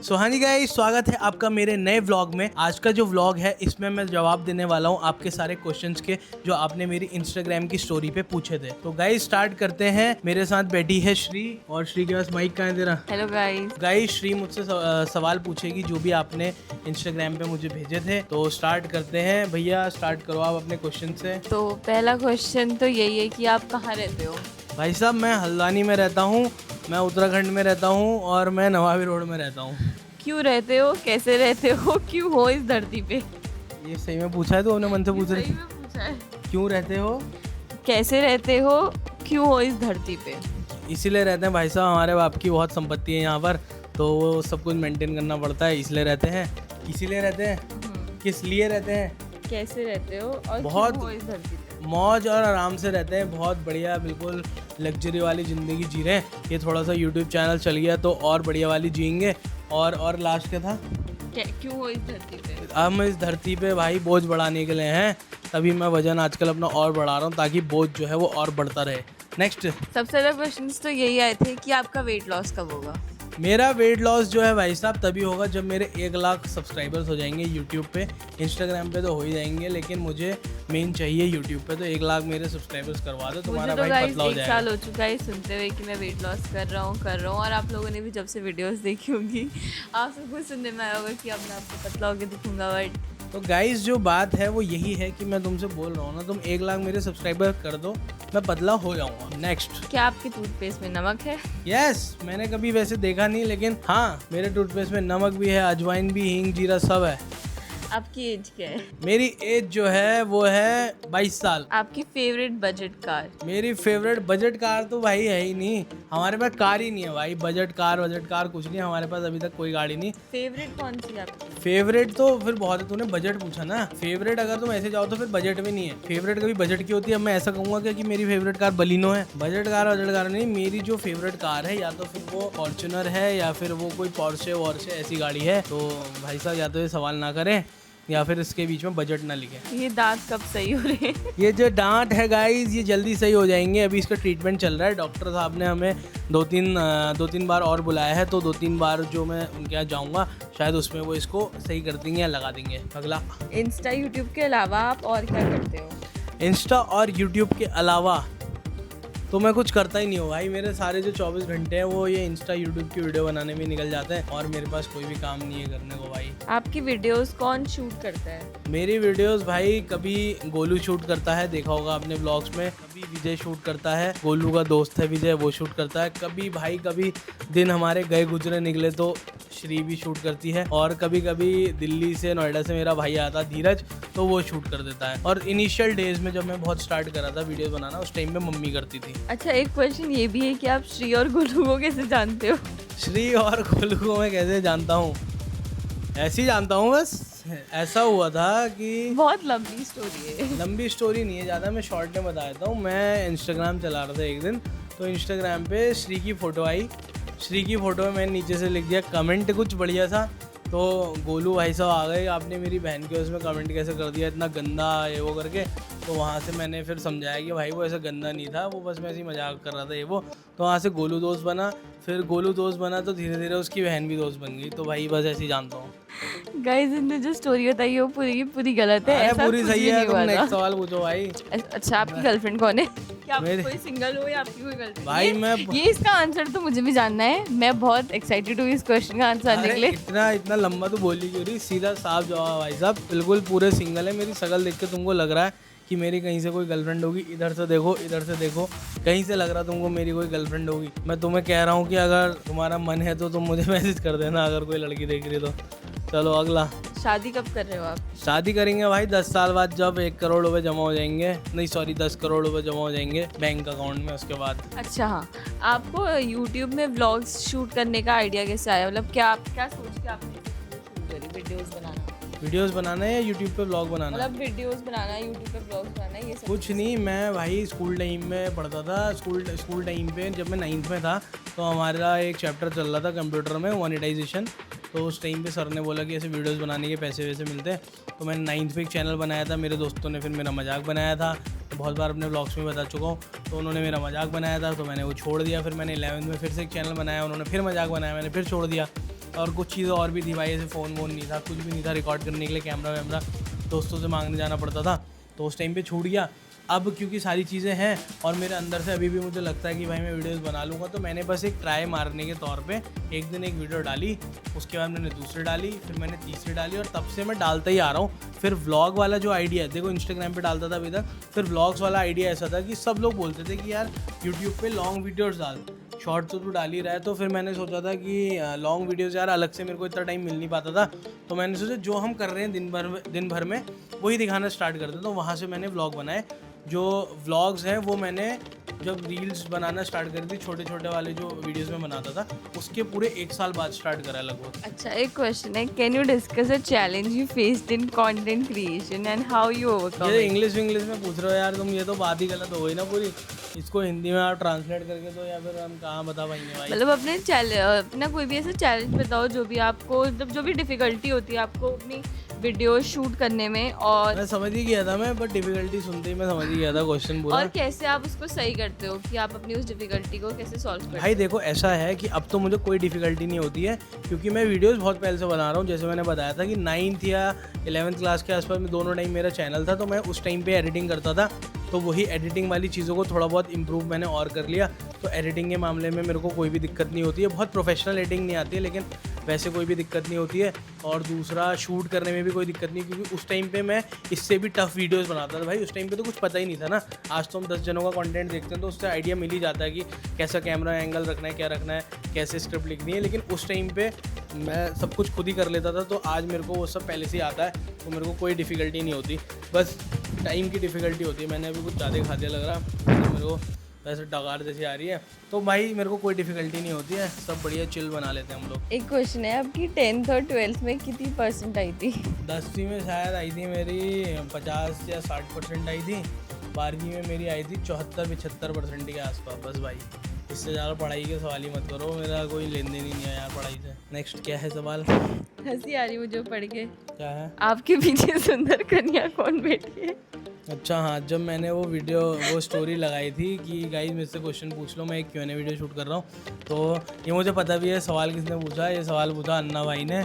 सो हाँ जी गाइस, स्वागत है आपका मेरे नए व्लॉग में। आज का जो व्लॉग है इसमें मैं जवाब देने वाला हूँ आपके सारे क्वेश्चंस के जो आपने मेरी इंस्टाग्राम की स्टोरी पे पूछे थे। तो गाइस स्टार्ट करते हैं। मेरे साथ बैठी है श्री, और श्री के पास माइक कहाँ है तेरा? Hello guys. गाइस श्री मुझसे सवाल पूछेगी जो भी आपने इंस्टाग्राम पे मुझे भेजे थे। तो स्टार्ट करते हैं। भैया स्टार्ट करो आप अपने क्वेश्चन से। तो पहला क्वेश्चन तो यही है कि आप कहाँ रहते हो? भाई साहब मैं हल्द्वानी में रहता हूँ, मैं उत्तराखंड में रहता हूँ और मैं नवाबी रोड में रहता हूँ। क्यों रहते हो, कैसे रहते हो, क्यों हो इस धरती पे? ये सही में पूछा है तो अपने मन से पूछ सही रहे? में पूछा है। क्यों रहते हो? कैसे रहते हो, क्यों हो इस धरती पे? इसीलिए रहते हैं भाई साहब, हमारे बाप की बहुत संपत्ति है यहाँ पर, तो वो सब कुछ मेंटेन करना पड़ता है, इसलिए रहते हैं। इसीलिए रहते हैं। किस लिए रहते हैं? कैसे रहते हो और बहुत क्यों हो इस धरती पे? मौज और आराम से रहते हैं, बहुत बढ़िया, बिल्कुल लग्जरी वाली ज़िंदगी जी रहे हैं। ये थोड़ा सा यूट्यूब चैनल चल गया तो और बढ़िया वाली जिएंगे। और लास्ट क्या था? क्यों हो इस धरती पे? हम इस धरती पे भाई बोझ बढ़ाने के लिए हैं, तभी मैं वजन आजकल अपना और बढ़ा रहा हूँ ताकि बोझ जो है वो और बढ़ता रहे। नेक्स्ट। सबसे ज़्यादा क्वेश्चन तो यही आए थे कि आपका वेट लॉस कब होगा? मेरा वेट लॉस जो है भाई साहब तभी होगा जब मेरे 1 लाख सब्सक्राइबर्स हो जाएंगे यूट्यूब पे। इंस्टाग्राम पे तो हो ही जाएंगे, लेकिन मुझे मेन चाहिए यूट्यूब पे। तो 1 लाख मेरे सब्सक्राइबर्स करवा दो, तुम्हारा मुझे तो भाई गाइस पतला हो 1 जाएगा। साल हो चुका है सुनते हुए कि मैं वेट लॉस कर रहा हूँ और आप लोगों ने भी जब से वीडियोस देखी होंगी आप सब कुछ सुनने में आया होगा कि अब मैं आपको पतला होकर दिखूंगा। बट तो गाइस जो बात है वो यही है कि मैं तुमसे बोल रहा हूँ ना, तुम 1 लाख मेरे सब्सक्राइबर कर दो, मैं पतला हो जाऊंगा। नेक्स्ट। क्या आपके टूथपेस्ट में नमक है? यस, मैंने कभी वैसे देखा नहीं, लेकिन हाँ मेरे टूथपेस्ट में नमक भी है, अजवाइन भी, हींग, जीरा सब है। आपकी एज क्या है? मेरी एज जो है वो है 22 साल। आपकी फेवरेट बजट कार? मेरी फेवरेट बजट कार तो भाई है ही नहीं, हमारे पास कार ही नहीं है भाई। बजट कार कुछ नहीं, हमारे पास अभी तक कोई गाड़ी नहीं। फेवरेट कौन सी है आपकी? फेवरेट तो फिर बहुत है, तूने बजट पूछा ना। फेवरेट अगर तुम ऐसे जाओ तो फिर बजट में नहीं है। फेवरेट कभी बजट की होती है? अब मैं ऐसा कहूंगा क्या कि मेरी फेवरेट कार बलिनो है? बजट कार नहीं, मेरी जो फेवरेट कार है या तो फिर वो फॉर्च्यूनर है या फिर वो कोई पोर्शे वॉर्शे ऐसी गाड़ी है। तो भाई साहब या तो ये सवाल ना करें या फिर इसके बीच में बजट ना लिखें। ये दांत कब सही हो रहे हैं? ये जो दांत है गाइस ये जल्दी सही हो जाएंगे, अभी इसका ट्रीटमेंट चल रहा है। डॉक्टर साहब ने हमें दो तीन बार और बुलाया है, तो 2-3 बार जो मैं उनके यहाँ जाऊँगा शायद उसमें वो इसको सही कर देंगे या लगा देंगे। अगला। इंस्टा यूट्यूब के अलावा आप और क्या करते हो? इंस्टा और यूट्यूब के अलावा तो मैं कुछ करता ही नहीं हूँ भाई। मेरे सारे जो 24 घंटे हैं वो ये इंस्टा यूट्यूब की वीडियो बनाने में निकल जाते हैं, और मेरे पास कोई भी काम नहीं है करने को भाई। आपकी वीडियोस कौन शूट करता है? मेरी वीडियोस भाई कभी गोलू शूट करता है, देखा होगा आपने ब्लॉग्स में। कभी विजय शूट करता है, गोलू का दोस्त है विजय, वो शूट करता है। कभी दिन हमारे गए गुजरे निकले तो श्री भी शूट करती है, और कभी दिल्ली से नोएडा से मेरा भाई आता धीरज, तो वो शूट कर देता है। और इनिशियल डेज में जब मैं बहुत स्टार्ट करा था वीडियो बनाना, उस टाइम पे मम्मी करती थी। अच्छा, एक क्वेश्चन ये भी है कि आप श्री और गोलू को कैसे जानते हो? श्री और गोलू को मैं कैसे जानता हूँ? ऐसे ही जानता हूँ बस। ऐसा हुआ था कि बहुत लंबी स्टोरी है। लंबी स्टोरी नहीं है ज़्यादा, मैं शॉर्ट में बता देता हूँ। मैं इंस्टाग्राम चला रहा था एक दिन, तो इंस्टाग्राम पे श्री की फ़ोटो आई। श्री की फ़ोटो में मैंने नीचे से लिख दिया कमेंट कुछ बढ़िया सा, तो गोलू भाई साहब आ गए, आपने मेरी बहन के उसमें कमेंट कैसे कर दिया इतना गंदा ये वो करके। तो वहाँ से मैंने फिर समझाया कि भाई वो ऐसा गंदा नहीं था, वो बस मैं ऐसे ही मजाक कर रहा था ये वो। तो वहाँ से गोलू दोस्त बना, फिर गोलू दोस्त बना तो धीरे धीरे उसकी बहन भी दोस्त बन गई। तो भाई बस ऐसे ही जानता हूँ। गाइस, इनने जो स्टोरी बताई है वो पूरी की पूरी गलत है। अरे ऐसा पूरी कुछ सही भी है, नहीं तुम हुआ नेक्स्ट था। सवाल पूछो भाई। अच्छा, आपकी गर्लफ्रेंड कौन है? क्या आप मेरे- कोई सिंगल हो या आपकी कोई गर्लफ्रेंड? भाई ये इसका आंसर तो मुझे भी जानना है। मैं बहुत एक्साइटेड हूँ इस क्वेश्चन का आंसर अरे निकले। इतना लंबा तो बोली क्यों रही? सीधा साफ जवाब भाई साहब, बिल्कुल पूरे सिंगल है। मेरी शक्ल देख के तुमको लग रहा है कि मेरी कहीं से कोई गर्लफ्रेंड होगी? इधर से देखो, इधर से देखो, कहीं से लग रहा तुमको मेरी कोई गर्लफ्रेंड होगी? मैं तुम्हें कह रहा हूँ कि अगर तुम्हारा मन है तो तुम मुझे मैसेज कर देना अगर कोई लड़की देख रही तो। चलो अगला। शादी कब कर रहे हो आप? शादी करेंगे भाई 10 साल बाद, जब 1 करोड़ रुपए जमा हो जाएंगे, नहीं सॉरी 10 करोड़ रुपए जमा हो जाएंगे बैंक अकाउंट में, उसके बाद। अच्छा हाँ, आपको यूट्यूब में व्लॉग्स शूट करने का आइडिया कैसे आया? मतलब क्या सोच के आपने शूट करी वीडियोस बनाना? वीडियोस बनाना है या यूट्यूब पे ब्लॉग बनाना है? मतलब वीडियोस बनाना, यूट्यूब पे व्लॉग्स बनाना, ये सब? कुछ नहीं, मैं भाई स्कूल टाइम में पढ़ता था। स्कूल टाइम पे जब मैं 9th में था तो हमारा एक चैप्टर चल रहा था कंप्यूटर में, मोनेटाइजेशन। तो उस टाइम पे सर ने बोला कि ऐसे वीडियोस बनाने के पैसे वैसे मिलते हैं। तो मैंने 9th पे एक चैनल बनाया था, मेरे दोस्तों ने फिर मेरा मजाक बनाया था, तो बहुत बार अपने व्लॉग्स में बता चुका हूँ। तो उन्होंने मेरा मजाक बनाया था तो मैंने वो छोड़ दिया। फिर मैंने 11th में फिर से एक चैनल बनाया, उन्होंने फिर मजाक बनाया, मैंने फिर छोड़ दिया। और कुछ चीज़ें और भी थी भाई, ऐसे फ़ोन वोन नहीं था, कुछ भी नहीं था रिकॉर्ड करने के लिए, कैमरा वैमरा दोस्तों से मांगने जाना पड़ता था, तो उस टाइम पे छूट गया। अब क्योंकि सारी चीज़ें हैं और मेरे अंदर से अभी भी मुझे लगता है कि भाई मैं वीडियोस बना लूँगा, तो मैंने बस एक ट्राई मारने के तौर पे एक दिन एक वीडियो डाली, उसके बाद मैंने दूसरी डाली, फिर मैंने तीसरी डाली, और तब से मैं डालता ही आ रहा हूँ। फिर व्लॉग वाला जो आइडिया है, देखो इंस्टाग्राम पे डालता था अभी तक, फिर व्लॉग्स वाला आइडिया ऐसा था कि सब लोग बोलते थे कि यार यूट्यूब पे लॉन्ग वीडियोज़ डाल, शॉर्ट तो तू डाल ही रहा है। तो फिर मैंने सोचा था कि लॉन्ग वीडियोज़ यार अलग से मेरे को इतना टाइम मिल नहीं पाता था, तो मैंने सोचा जो हम कर रहे हैं दिन भर में वही दिखाना स्टार्ट करते, तो वहाँ से मैंने व्लॉग बनाए। जो व्लॉग्स हैं वो मैंने जब रील्स बनाना स्टार्ट करी थी, छोटे छोटे वाले जो वीडियोस में बनाता था, उसके पूरे 1 साल बाद स्टार्ट करा लगभग। अच्छा, एक क्वेश्चन है, can you discuss a challenge you faced in content creation and how you overcome? ये इंग्लिश में पूछ रहे हो यार तुम, ये तो बात ही गलत हो गई ना पूरी। इसको हिंदी में आप ट्रांसलेट करके तो या फिर हम कहाँ बता पाएंगे भाई। मतलब अपना कोई भी ऐसा चैलेंज बताओ जो भी आपको, मतलब जो भी डिफ़िकल्टी होती है आपको अपनी वीडियो शूट करने में, और मैं समझ ही गया था मैं, बट डिफिकल्टी सुनते ही मैं समझ ही गया था क्वेश्चन पूरा। और कैसे आप उसको सही करते हो कि आप अपनी उस डिफ़िकल्टी को कैसे सॉल्व करते हो? भाई देखो ऐसा है कि अब तो मुझे कोई डिफिकल्टी नहीं होती है, क्योंकि मैं वीडियोस बहुत पहले से बना रहा हूँ। जैसे मैंने बताया था कि 9th या 11th क्लास के आसपास में दोनों टाइम मेरा चैनल था, तो मैं उस टाइम पे एडिटिंग करता था, तो वही एडिटिंग वाली चीज़ों को थोड़ा बहुत इम्प्रूव मैंने और कर लिया। तो एडिटिंग के मामले में मेरे को कोई भी दिक्कत नहीं होती है, बहुत प्रोफेशनल एडिटिंग नहीं आती है, लेकिन वैसे कोई भी दिक्कत नहीं होती है। और दूसरा शूट करने में भी कोई दिक्कत नहीं, क्योंकि उस टाइम पे मैं इससे भी टफ वीडियोस बनाता था भाई। उस टाइम पे तो कुछ पता ही नहीं था ना, आज तो हम 10 जनों का कंटेंट देखते हैं तो उससे आइडिया मिल ही जाता है कि कैसा कैमरा एंगल रखना है, क्या रखना है, कैसे स्क्रिप्ट लिखनी है। लेकिन उस टाइम पे मैं सब कुछ खुद ही कर लेता था, तो आज मेरे को वो सब पहले से ही आता है, तो मेरे को कोई डिफ़िकल्टी नहीं होती, बस टाइम की डिफ़िकल्टी होती है। मैंने अभी कुछ ज़्यादा खा दिया लग रहा, तो मेरे को वैसे डकार जैसी आ रही है, तो भाई मेरे को कोई डिफ़िकल्टी नहीं होती है, सब बढ़िया चिल बना लेते हैं हम लोग। एक क्वेश्चन है, आपकी 10th और 12th में कितनी परसेंट आई थी? 10वीं में शायद आई थी मेरी 50 या 60% आई थी, 12वीं में मेरी आई थी 74-75% के आसपास। बस भाई इससे ज़्यादा पढ़ाई के सवाल ही मत करो, मेरा कोई लेन देन ही नहीं है यार पढ़ाई से। नेक्स्ट क्या है सवाल? हंसी आ रही मुझे पढ़ के। क्या है? आपके पीछे सुंदर कन्या कौन बैठी है? अच्छा हाँ, जब मैंने वो स्टोरी लगाई थी कि गाइस मेरे से क्वेश्चन पूछ लो, मैं एक Q&A वीडियो शूट कर रहा हूँ, तो ये मुझे पता भी है सवाल किसने पूछा। ये सवाल पूछा अन्ना भाई ने।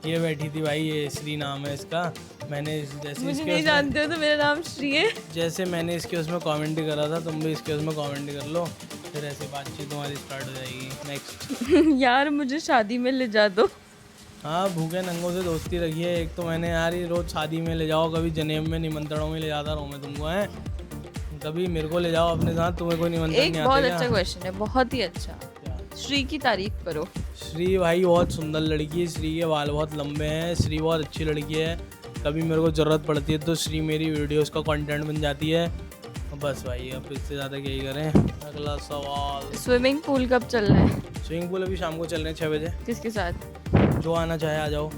ये बैठी थी भाई, ये श्री नाम है इसका। मैंने जैसे मुझे नहीं जानते हो तो मेरा नाम श्री है। जैसे मैंने इसके उसमें कमेंट करा था, तुम भी इसके उसमें कमेंट कर लो, फिर ऐसे बातचीत तुम्हारी स्टार्ट हो जाएगी। नेक्स्ट यार मुझे शादी में ले जा दो। हाँ, भूखे नंगों से दोस्ती रखिए। एक तो मैंने यार ये रोज़ शादी में ले जाओ, कभी जनेब में निमंत्रणों में ले जाता रहूँ मैं तुमको, है कभी मेरे को ले जाओ अपने साथ, तुम्हें कोई निमंत्रण एक नहीं बहुत आता अच्छा क्वेश्चन है, बहुत ही अच्छा। श्री की तारीफ करो। श्री भाई बहुत सुंदर लड़की है, श्री के बाल बहुत लंबे हैं, श्री बहुत अच्छी लड़की है। कभी मेरे को ज़रूरत पड़ती है तो श्री मेरी वीडियोस का कंटेंट बन जाती है। बस भाई अब इससे ज़्यादा क्या ही करें। अगला सवाल, स्विमिंग पूल कब चल रहा है? स्विमिंग पूल अभी शाम को चल रहे हैं 6 बजे। किसके साथ? जो आना चाहे आ जाओ।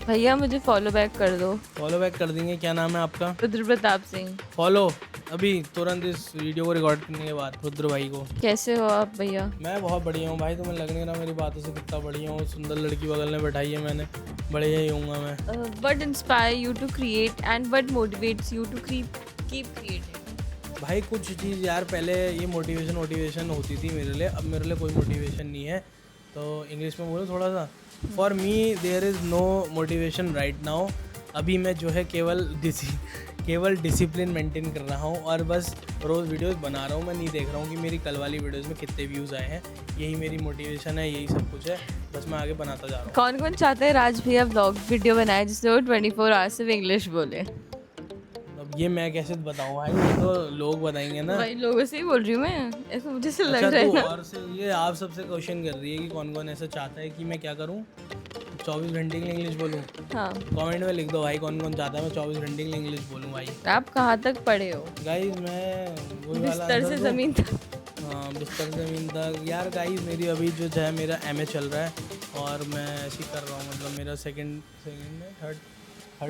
भैया मुझे फॉलो बैक कर दो। फॉलो बैक कर देंगे। क्या नाम है आपका? रुद्र प्रताप सिंह। फॉलो अभी तुरंत इस वीडियो को रिकॉर्ड करने के बाद रुद्र भाई को। कैसे हो आप भैया? मैं बहुत बढ़िया हूँ भाई, तुम्हें लग नहीं रहा मेरी बातों से कितना बढ़िया हूँ। सुंदर लड़की बगल में बैठाई है मैंने, बढ़िया ही हूँगा मैं। What inspire you to create and what motivates you to keep creating? भाई कुछ चीज़ यार पहले ये मोटिवेशन होती थी मेरे लिए, अब मेरे लिए कोई मोटिवेशन नहीं है। तो इंग्लिश में बोलो थोड़ा सा। For me there is no motivation right now. अभी मैं जो है केवल डिसिप्लिन मेंटेन कर रहा हूँ और बस रोज़ वीडियोस बना रहा हूँ। मैं नहीं देख रहा हूँ कि मेरी कल वाली वीडियोस में कितने व्यूज़ आए हैं। यही मेरी मोटिवेशन है, यही सब कुछ है, बस मैं आगे बनाता जा रहा हूँ। कौन कौन चाहते हैं राज भैया व्लॉग वीडियो बनाए जिससे वो 24 आवर्स सिर्फ इंग्लिश बोले? अब ये मैं कैसे बताऊँ भाई, ये तो लोग बताएंगे ना। भाई लोगों से ही बोल रही हूँ मैं, ऐसा मुझे से लग अच्छा रहा है तो ना। और से ये आप सबसे क्वेश्चन कर रही है कि कौन कौन ऐसा चाहता है कि मैं क्या करूँ, 24 घंटे के लिए इंग्लिश बोलूँ? हाँ, कमेंट में लिख दो भाई कौन कौन चाहता है मैं 24 घंटे के लिए इंग्लिश बोलूँ। भाई आप कहाँ तक पढ़े हो? गाइस मैं वही वाला बिस्तर से आंसर दूं? ज़मीन तक। हाँ, बिस्तर से ज़मीन तक। यार गाइस मेरी अभी जो है मेरा MA चल रहा है और मैं ऐसे ही कर रहा हूँ, मतलब मेरा सेकंड थर्ड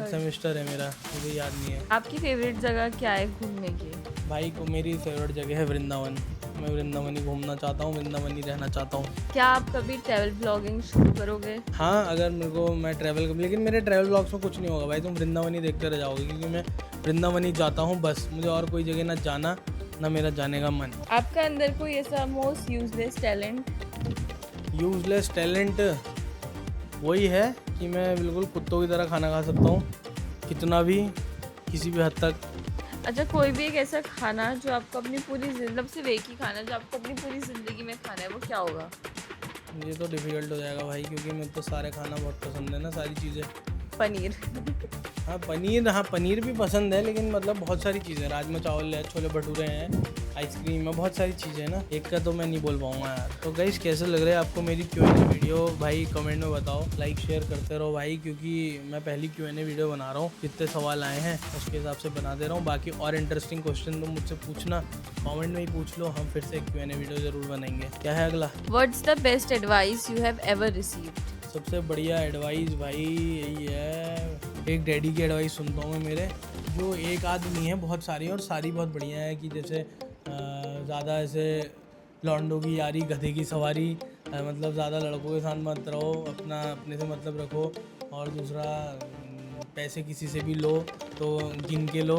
सेमेस्टर है मेरा, मुझे याद नहीं है। आपकी फेवरेट जगह क्या है घूमने की? भाई को मेरी फेवरेट जगह है वृंदावन। मैं वृंदावन ही घूमना चाहता हूँ, वृंदावन ही रहना चाहता हूँ। क्या आप कभी ट्रैवल ब्लॉगिंग शुरू करोगे? हाँ, अगर मेरे को मैं ट्रैवल कर, लेकिन मेरे ट्रैवल ब्लॉग्स में कुछ नहीं होगा भाई, तुम वृंदावन ही देखते रह जाओगे, क्योंकि मैं वृंदावन ही जाता हूँ बस। मुझे और कोई जगह ना जाना ना मेरा जाने का मन। आपका अंदर कोई ऐसा most useless talent? Useless talent वही है कि मैं बिल्कुल कुत्तों की तरह खाना खा सकता हूँ, कितना भी, किसी भी हद तक। अच्छा, कोई भी एक ऐसा खाना जो आपको अपनी पूरी मतलब सिर्फ एक ही खाना जो आपको अपनी पूरी ज़िंदगी में खाना है, वो क्या होगा? ये तो डिफ़िकल्ट हो जाएगा भाई, क्योंकि मुझे तो सारे खाना बहुत पसंद है ना, सारी चीज़ें। पनीर। हाँ पनीर भी पसंद है, लेकिन मतलब बहुत सारी चीज़ें, राजमा चावल है, छोले भटूरे हैं, आइसक्रीम है, बहुत सारी चीज़ें हैं ना, एक का तो मैं नहीं बोल पाऊँगा यार। तो गाइस कैसे लग रहा है आपको मेरी Q&A वीडियो, भाई कमेंट में बताओ, लाइक शेयर करते रहो भाई, क्योंकि मैं पहली Q&A वीडियो बना रहा हूँ, जितने सवाल आए हैं उसके हिसाब से बना दे रहा हूँ। बाकी और इंटरेस्टिंग क्वेश्चन तो मुझसे पूछना, कमेंट में ही पूछ लो, हम फिर से एक Q&A वीडियो ज़रूर बनाएंगे। क्या है अगला? What's the best advice you have ever received? सबसे बढ़िया एडवाइस भाई यही है, एक डैडी की एडवाइस सुनता हूँ मैं मेरे, जो एक आदमी है, बहुत सारी और सारी बहुत बढ़िया है, कि जैसे ज़्यादा ऐसे लौंडों की यारी गधे की सवारी, मतलब ज़्यादा लड़कों के साथ मत रहो, अपने से मतलब रखो, और दूसरा पैसे किसी से भी लो तो गिन के लो,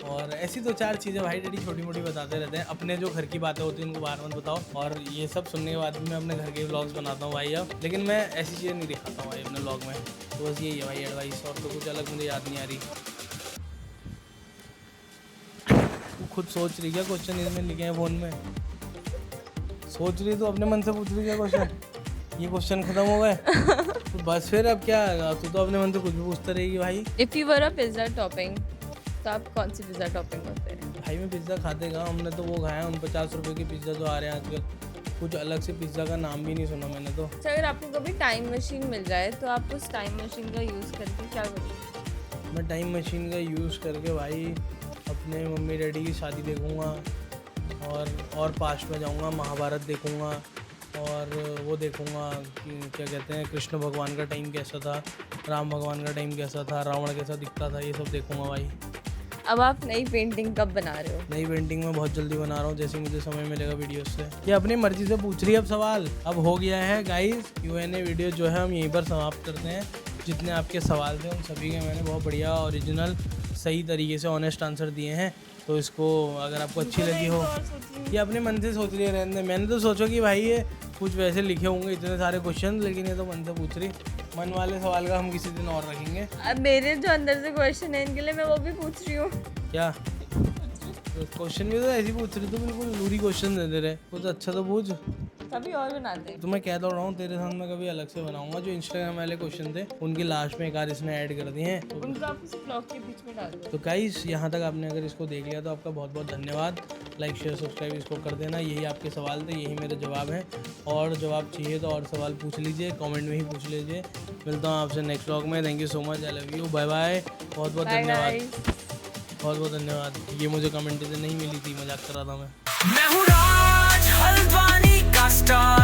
और ऐसी दो चार चीज़ें भाई डैडी छोटी मोटी बताते रहते हैं। अपने जो घर की बातें होती हैं उनको बाहर मत बताओ, और ये सब सुनने के बाद भी मैं अपने घर के व्लॉग्स बनाता हूँ भाई अब, लेकिन मैं ऐसी चीज़ें नहीं दिखाता हूँ भाई अपने व्लॉग में। तो बस यही है भाई एडवाइस, और तो कुछ अलग मुझे याद नहीं आ रही। तू खुद सोच रही क्या क्वेश्चन इसमें लिखे हैं फ़ोन में? सोच रही तो अपने मन से पूछ रही क्या क्वेश्चन? ये क्वेश्चन खत्म हो गए तो बस फिर अब क्या, तू तो अपने मन से कुछ भी पूछता रहेगी भाई। If you were a pizza topping, तो आप कौन सी पिज़्ज़ा टॉपिंग होते हैं? भाई मैं पिज़्ज़ा खाते कहाँ, हमने तो वो खाया है उन 50 रुपये के पिज़्ज़ा जो आ रहे हैं आजकल, कुछ अलग से पिज़्ज़ा का नाम भी नहीं सुना मैंने तो। अच्छा, अगर आपको कभी टाइम मशीन मिल जाए तो आप उस टाइम मशीन का यूज़ करके क्या करोगे? मैं टाइम मशीन का यूज़ करके भाई अपने मम्मी डैडी की शादी देखूँगा, और पास्ट में जाऊँगा, महाभारत देखूँगा, और वो देखूँगा कि क्या कहते हैं, कृष्ण भगवान का टाइम कैसा था, राम भगवान का टाइम कैसा था, रावण कैसा दिखता था, ये सब देखूँगा भाई। अब आप नई पेंटिंग कब बना रहे हो? नई पेंटिंग में बहुत जल्दी बना रहा हूँ, जैसे मुझे समय मिलेगा वीडियोस से। ये अपनी मर्जी से पूछ रही है अब सवाल, अब हो गया है गाइस। Q&A वीडियो जो है हम यहीं पर समाप्त करते हैं। जितने आपके सवाल थे उन सभी के मैंने बहुत बढ़िया ओरिजिनल सही तरीके से ऑनेस्ट आंसर दिए हैं। तो इसको अगर आपको अच्छी लगी हो, ये अपने मन से सोच रही है रहने। मैंने तो सोचा कि भाई ये कुछ वैसे लिखे होंगे इतने सारे क्वेश्चन, लेकिन ये तो मन से पूछ रही। मन वाले सवाल का हम किसी दिन और रखेंगे। अब मेरे जो अंदर से क्वेश्चन है इनके लिए मैं वो भी पूछ रही हूँ। क्या क्वेश्चन भी तो ऐसे ही पूछ रही, तो बिल्कुल लूरी क्वेश्चन दे दे रहे, कुछ अच्छा तो पूछ। कभी और बनाते हैं। तो मैं कह तो रहा हूँ तेरे साथ मैं कभी अलग से बनाऊंगा। जो इंस्टाग्राम वाले क्वेश्चन थे उनके लास्ट में एक आध इसमें ऐड कर दिए हैं, तो उनको आप इस ब्लॉग के बीच में डाल दो। तो गाइस यहाँ तक आपने अगर इसको देख लिया तो आपका बहुत बहुत धन्यवाद। लाइक शेयर सब्सक्राइब इसको कर देना। यही आपके सवाल थे, यही मेरे जवाब हैं, और जवाब चाहिए तो और सवाल पूछ लीजिए, कमेंट में ही पूछ लीजिए। मिलता हूँ आपसे नेक्स्ट व्लॉग में। Thank you so much, I love you, bye bye, बहुत बहुत धन्यवाद, बहुत बहुत धन्यवाद। ये मुझे कमेंट से नहीं मिली थी, मजाक कर रहा था मैं। हूँ राज हल्द्वानी का स्टार।